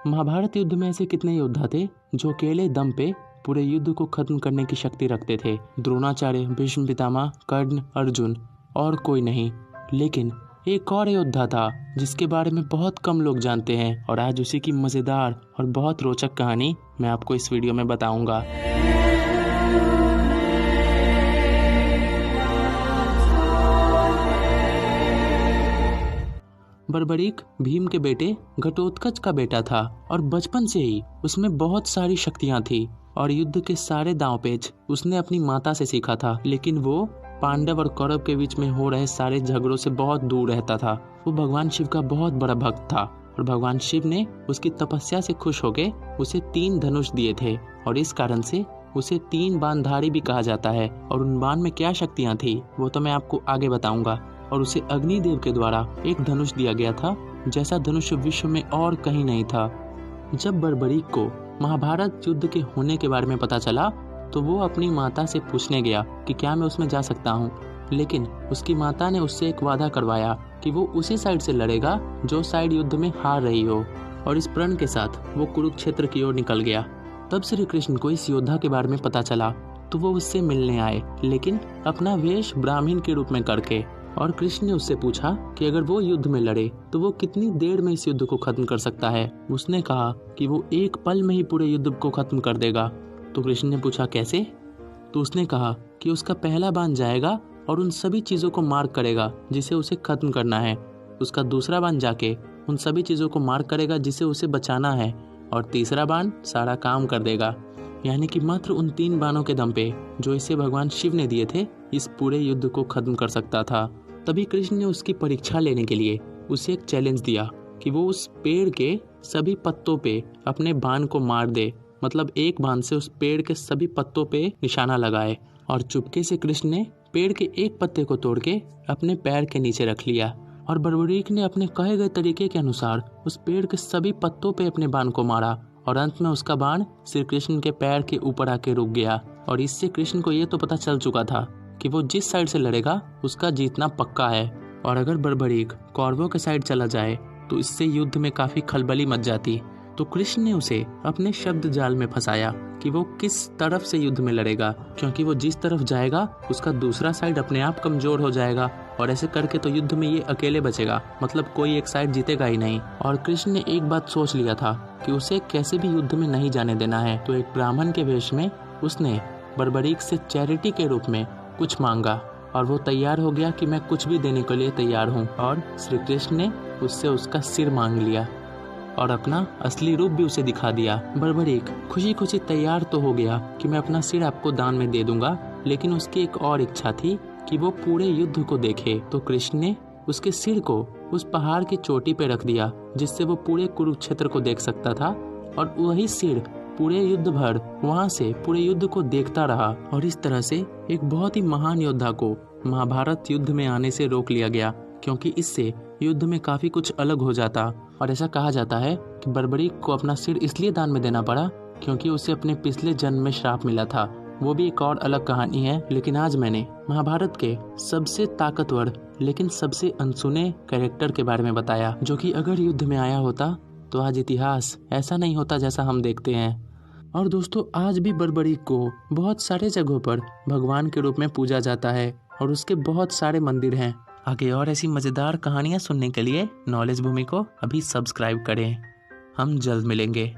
महाभारत युद्ध में ऐसे कितने योद्धा थे जो अकेले दम पे पूरे युद्ध को खत्म करने की शक्ति रखते थे। द्रोणाचार्य, भीष्म पितामह, कर्ण, अर्जुन और कोई नहीं। लेकिन एक और योद्धा था जिसके बारे में बहुत कम लोग जानते हैं और आज उसी की मजेदार और बहुत रोचक कहानी मैं आपको इस वीडियो में बताऊंगा। बर्बरीक भीम के बेटे घटोत्कच का बेटा था और बचपन से ही उसमें बहुत सारी शक्तियां थी और युद्ध के सारे दांवपेच उसने अपनी माता से सीखा था। लेकिन वो पांडव और कौरव के बीच में हो रहे सारे झगड़ों से बहुत दूर रहता था। वो भगवान शिव का बहुत बड़ा भक्त था और भगवान शिव ने उसकी तपस्या से खुश होकर उसे 3 धनुष दिए थे और इस कारण से उसे 3 बाणधारी भी कहा जाता है। और उन बाण में क्या शक्तियां थी वो तो मैं आपको आगे बताऊंगा। और उसे अग्निदेव के द्वारा एक धनुष दिया गया था जैसा धनुष विश्व में और कहीं नहीं था। जब बर्बरीक को महाभारत युद्ध के होने के बारे में पता चला तो वो अपनी माता से पूछने गया कि क्या मैं उसमें जा सकता हूँ। लेकिन उसकी माता ने उससे एक वादा करवाया कि वो उसी साइड से लड़ेगा जो साइड युद्ध में हार रही हो। और इस प्रण के साथ वो कुरुक्षेत्र की ओर निकल गया। तब श्री कृष्ण को इस योद्धा के बारे में पता चला तो वो उससे मिलने आए, लेकिन अपना वेश ब्राह्मण के रूप में करके। और कृष्ण ने उससे पूछा कि अगर वो युद्ध में लड़े तो वो कितनी देर में इस युद्ध को खत्म कर सकता है। उसने कहा कि वो एक पल में ही पूरे युद्ध को खत्म कर देगा। तो कृष्ण ने पूछा कैसे? तो उसने कहा कि उसका पहला बाण जाएगा और उन सभी चीजों को मार करेगा जिसे उसे खत्म करना है। उसका दूसरा बाण जाके उन सभी चीजों को मार करेगा जिसे उसे बचाना है और तीसरा बाण सारा काम कर देगा। यानी कि मात्र उन 3 बाणों के दम पे जो इसे भगवान शिव ने दिए थे इस पूरे युद्ध को खत्म कर सकता था। तभी कृष्ण ने उसकी परीक्षा लेने के लिए उसे एक चैलेंज दिया कि वो उस पेड़ के सभी पत्तों पे अपने बाण को मार दे। मतलब एक बाण से उस पेड़ के सभी पत्तों पे निशाना लगाए। और चुपके से कृष्ण ने पेड़ के एक पत्ते को तोड़ के अपने पैर के नीचे रख लिया और बर्बरीक ने अपने कहे गए तरीके के अनुसार उस पेड़ के सभी पत्तों पे अपने बाण को मारा और अंत में उसका बाण श्री कृष्ण के पैर के ऊपर आके रुक गया। और इससे कृष्ण को ये तो पता चल चुका था कि वो जिस साइड से लड़ेगा उसका जीतना पक्का है। और अगर बर्बरीक कौरवों के साइड चला जाए तो इससे युद्ध में काफी खलबली मच जाती। तो कृष्ण ने उसे अपने शब्द जाल में फंसाया कि वो किस तरफ से युद्ध में लड़ेगा, क्योंकि वो जिस तरफ जाएगा उसका दूसरा साइड अपने आप कमजोर हो जाएगा और ऐसे करके तो युद्ध में ये अकेले बचेगा। मतलब कोई एक साइड जीतेगा ही नहीं। और कृष्ण ने एक बात सोच लिया था कि उसे कैसे भी युद्ध में नहीं जाने देना है। तो एक ब्राह्मण के वेश में उसने बर्बरीक से चैरिटी के रूप में कुछ मांगा और वो तैयार हो गया कि मैं कुछ भी देने के लिए तैयार हूँ। और श्री कृष्ण ने उससे उसका सिर मांग लिया और अपना असली रूप भी उसे दिखा दिया। बर्बरीक खुशी खुशी तैयार तो हो गया कि मैं अपना सिर आपको दान में दे दूंगा, लेकिन उसकी एक और इच्छा थी कि वो पूरे युद्ध को देखे। तो कृष्ण ने उसके सिर को उस पहाड़ की चोटी पे रख दिया जिससे वो पूरे कुरुक्षेत्र को देख सकता था और वही सिर पूरे युद्ध भर वहां से पूरे युद्ध को देखता रहा। और इस तरह से एक बहुत ही महान योद्धा को महाभारत युद्ध में आने से रोक लिया गया, क्योंकि इससे युद्ध में काफी कुछ अलग हो जाता। और ऐसा कहा जाता है कि बर्बरीक को अपना सिर इसलिए दान में देना पड़ा क्योंकि उसे अपने पिछले जन्म में श्राप मिला था। वो भी एक और अलग कहानी है। लेकिन आज मैंने महाभारत के सबसे ताकतवर लेकिन सबसे अनसुने कैरेक्टर के बारे में बताया, जो कि अगर युद्ध में आया होता तो आज इतिहास ऐसा नहीं होता जैसा हम देखते हैं। और दोस्तों, आज भी बर्बरीक को बहुत सारे जगहों पर भगवान के रूप में पूजा जाता है और उसके बहुत सारे मंदिर हैं। आगे और ऐसी मजेदार कहानियां सुनने के लिए नॉलेज भूमि को अभी सब्सक्राइब करें। हम जल्द मिलेंगे।